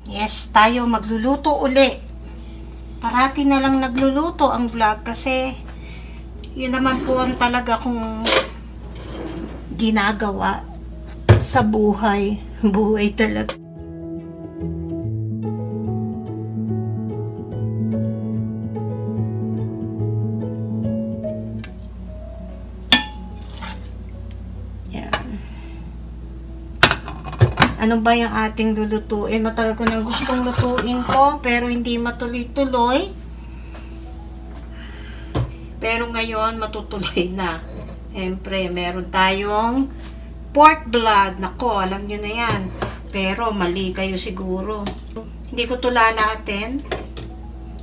Yes, tayo magluluto uli. Parati na lang nagluluto ang vlog kasi yun naman po ang talaga kong ginagawa sa buhay. Buhay talaga. Ano ba yung ating lulutuin? Matagal ko nang gustong lutuin to, pero hindi matuloy-tuloy. Pero ngayon, matutuloy na. Siyempre, meron tayong pork blood. Nako, alam nyo na yan. Pero, mali kayo siguro. Hindi ko ito lalahatin.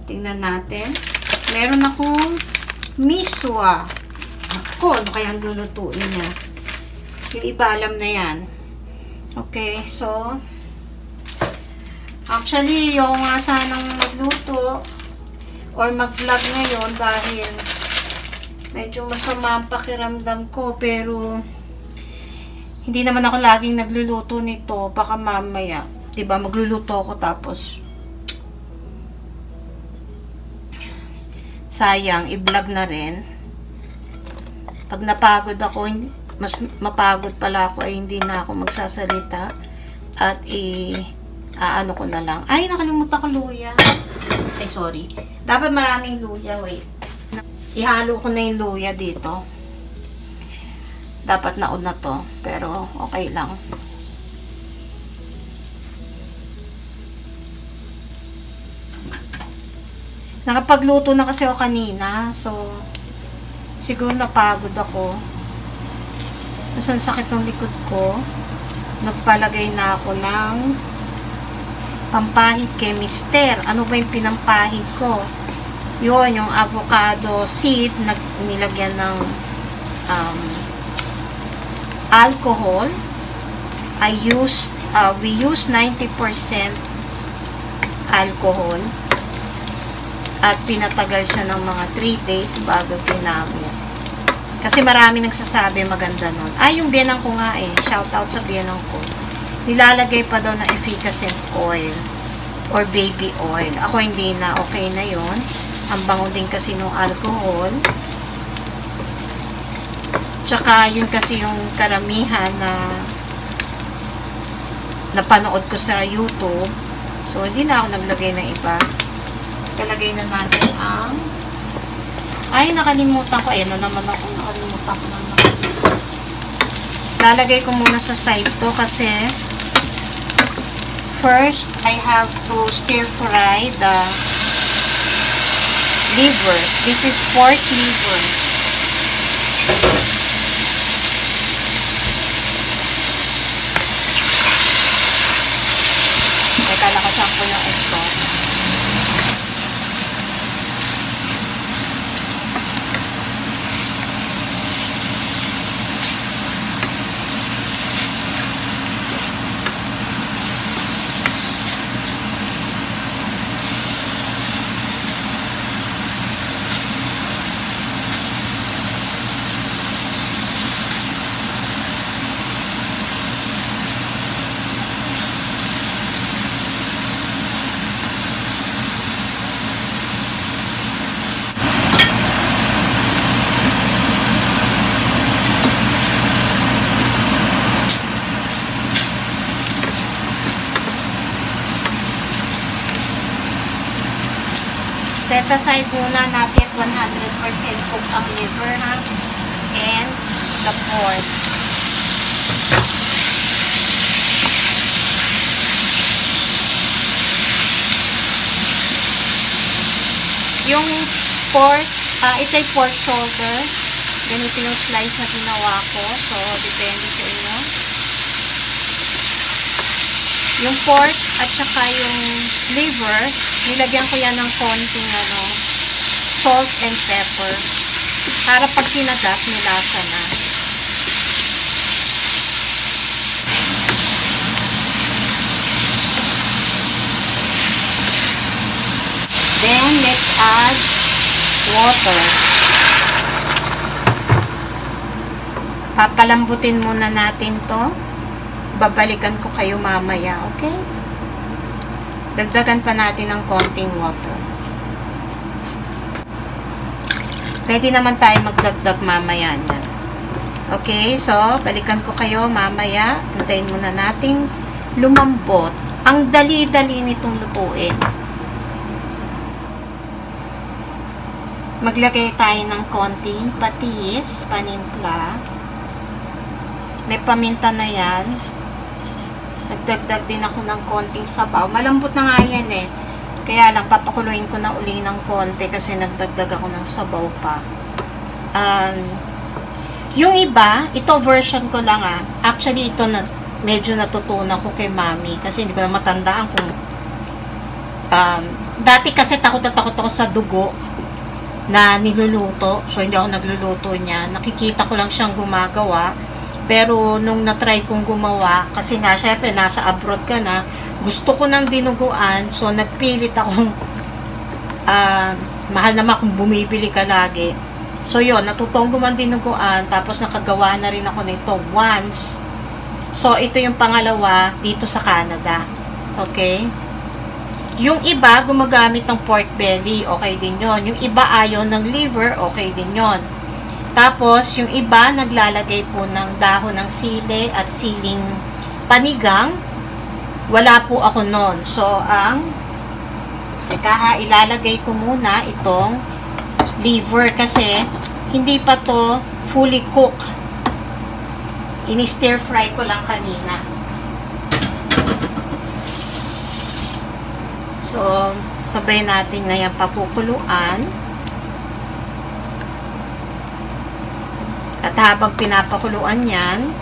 Tingnan natin. Meron akong miswa. Nako, ano kayang lulutuin niya? Yung iba alam na yan. Okay, so actually yung sanang magluto or mag-vlog ngayon dahil medyo masama ang pakiramdam ko, pero hindi naman ako laging nagluluto nito. Baka mamaya, 'di ba, magluluto ako tapos sayang i-vlog na rin. Pag napagod ako, mas mapagod pala ako ay hindi na ako magsasalita at ano ko na lang. Ay, nakalimutan ko luya. Ay, sorry. Dapat maraming luya. Wait. Ihalo ko na yung luya dito. Dapat naon na to. Pero, okay lang. Nakapagluto na kasi ako kanina. So, siguro napagod ako. Tapos ang sakit ng likod ko. Nagpalagay na ako ng pampahid kay Mister. Ano ba yung pinampahid ko? Yun, yung avocado seed na nilagyan ng alcohol. We use 90% alcohol. At pinatagal siya ng mga 3 days bago ginamit. Kasi marami nagsasabi maganda nun. Ay, yung biyanang ko nga eh. Shout out sa biyanang ko. Nilalagay pa daw ng efficacent oil or baby oil. Ako hindi na. Okay na yon. Ang bango din kasi ng alcohol. Tsaka yun kasi yung karamihan na napanood ko sa YouTube. So, hindi na ako naglagay ng iba. Kalagay na natin ang ay, nakalimutan ko. Ayan na naman ako. Nakalimutan ko naman. Lalagay ko muna sa side to kasi first, I have to stir fry the liver. This is pork liver. Teka, lakasan ko yung exhaust. Set aside muna natin 100% cook ang liver, ha? And the pork. Yung pork, ito ay pork shoulder. Ganito yung slice na ginawa ko. So, depende sa inyo. Yung pork at saka yung liver, nilagyan ko yan ng konting salt and pepper. Para pag sinagat, nilasa na. Then, let's add water. Papalambutin muna natin to. Babalikan ko kayo mamaya, okay? Dagdagan pa natin ng konting water. Pwede naman tayo magdagdag mamaya niyan. Okay, so balikan ko kayo mamaya. Hintayin muna nating lumambot. Ang dali-dali nitong lutuin. Maglagay tayo ng konting patis, panimpla. May paminta na yan. Nagdagdag din ako ng konting sabaw. Malambot na nga yan eh. Kaya lang, papakuluin ko na uli ng konti kasi nagdagdag ako ng sabaw pa. Yung iba, ito version ko lang ah. Actually, ito na, medyo natutunan ko kay mami. Kasi hindi ko na matandaan kung dati kasi takot na takot ako sa dugo na niluluto. So, hindi ako nagluluto niya. Nakikita ko lang siyang gumagawa. Pero, nung na-try kong gumawa, kasi nga, syempre, nasa abroad ka na, gusto ko ng dinuguan. So, nagpilit akong mahal naman kung bumibili ka lagi. So, yun, natutong gumawa dinuguan. Tapos, nakagawa na rin ako nito once. So, ito yung pangalawa dito sa Canada. Okay? Yung iba, gumagamit ng pork belly, okay din yon. Yung iba, ayaw ng liver, okay din yon. Tapos, yung iba, naglalagay po ng dahon ng sili at siling panigang. Wala po ako nun. So, ilalagay ko muna itong liver kasi hindi pa to fully cooked. Ini-stir fry ko lang kanina. So, sabay natin ngayon papukuluan. At habang pinapakuluan yan,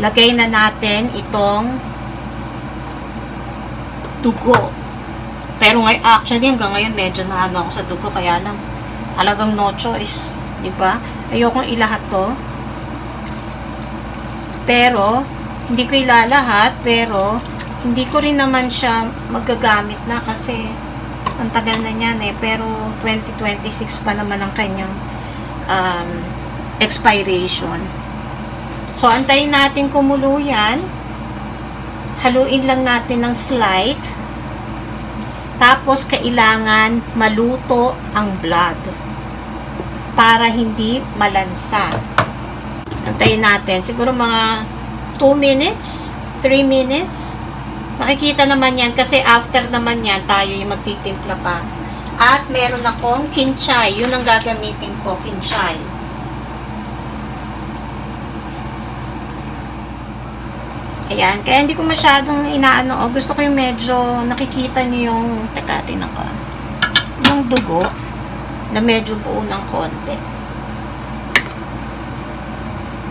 lagay na natin itong dugo. Pero actually hanggang ngayon medyo naano ako sa dugo, kaya lang talagang no choice, di ba? Ayokong ilahat to. Pero hindi ko ilalahat, pero hindi ko rin naman siya magagamit na kasi ang tagal na niyan eh. Pero 2026 pa naman ang kanyang expiration. So, antayin natin kumulo yan. Haluin lang natin ng slight. Tapos, kailangan maluto ang blood para hindi malansa. Antayin natin. Siguro mga 2 minutes, 3 minutes. Makikita naman yan kasi after naman yan, tayo yung magtitimpla pa. At meron akong kinchay. Yun ang gagamitin ko, kinchay. Ayan. Kaya hindi ko masyadong inaano. Gusto ko yung medyo nakikita niyo yung tekatin ako. Yung dugo na medyo buo ng konti.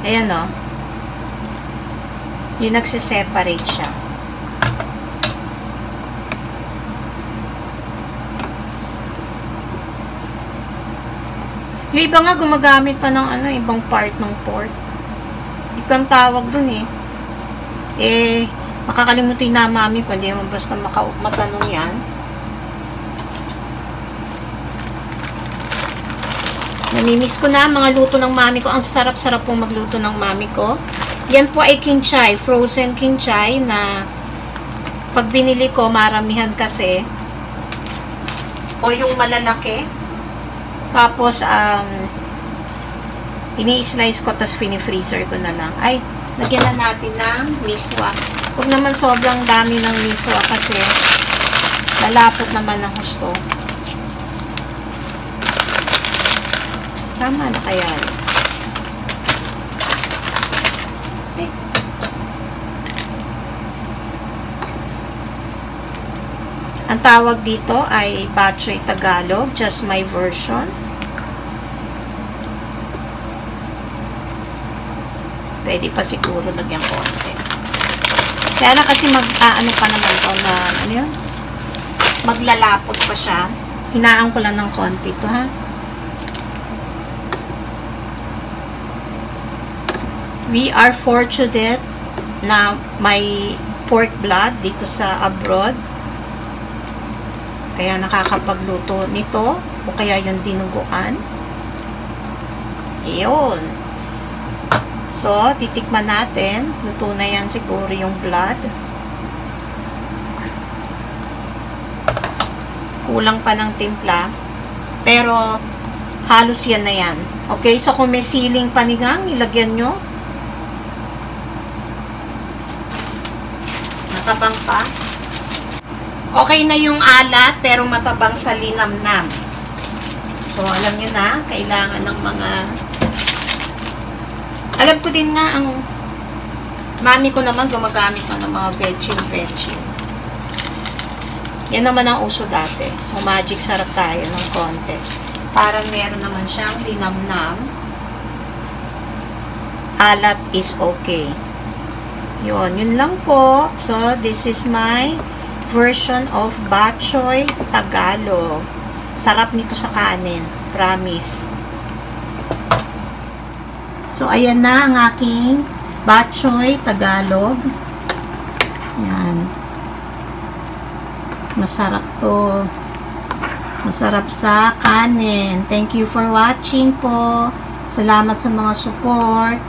Ayan o. Yung nagsiseparate siya. Yung iba nga gumagamit pa ng ibang part ng pork. Hindi ko ang tawag dun eh. Makakalimutin na mami ko. Hindi naman basta matanong yan. Namimiss ko na mga luto ng mami ko. Ang sarap-sarap po magluto ng mami ko. Yan po ay kinchay. Frozen kinchay na pag binili ko, maramihan kasi. O yung malalaki. Tapos, ini-slice ko, tapos fini-freezer ko na lang. Ay, lagyan na natin ng miswa. Huwag naman sobrang dami ng miswa kasi lalapot naman ang gusto. Tama na kaya. Okay. Ang tawag dito ay Batchoy Tagalog, just my version. Pwede pa siguro lagyan konti. Kaya na kasi ano pa naman to na, ano yun? Maglalapot pa siya. Hinaan ko lang ng konti to, ha? We are fortunate na may pork blood dito sa abroad. Kaya nakakapagluto nito o kaya yung dinuguan. Iyon. So, titikman natin. Luto na yan siguro yung blood. kulang pa ng timpla. Pero, halos yan na yan. Okay, so kung may siling panigang, ilagyan nyo. Matabang pa. Okay na yung alat, pero matabang sa linamnam. So, alam nyo na, kailangan ng mga... Alam ko din nga, ang mami ko naman gumagamit na ng mga veggie. Yan naman ang uso dati. So, magic sarap tayo ng konti. Para meron naman siyang linamnam. Alat is okay. Yun lang po. So, this is my version of bok choy Tagalog. Sarap nito sa kanin. Promise. So, ayan na ang aking bok choy Tagalog. Yan. Masarap to. Masarap sa kanin. Thank you for watching po. Salamat sa mga support.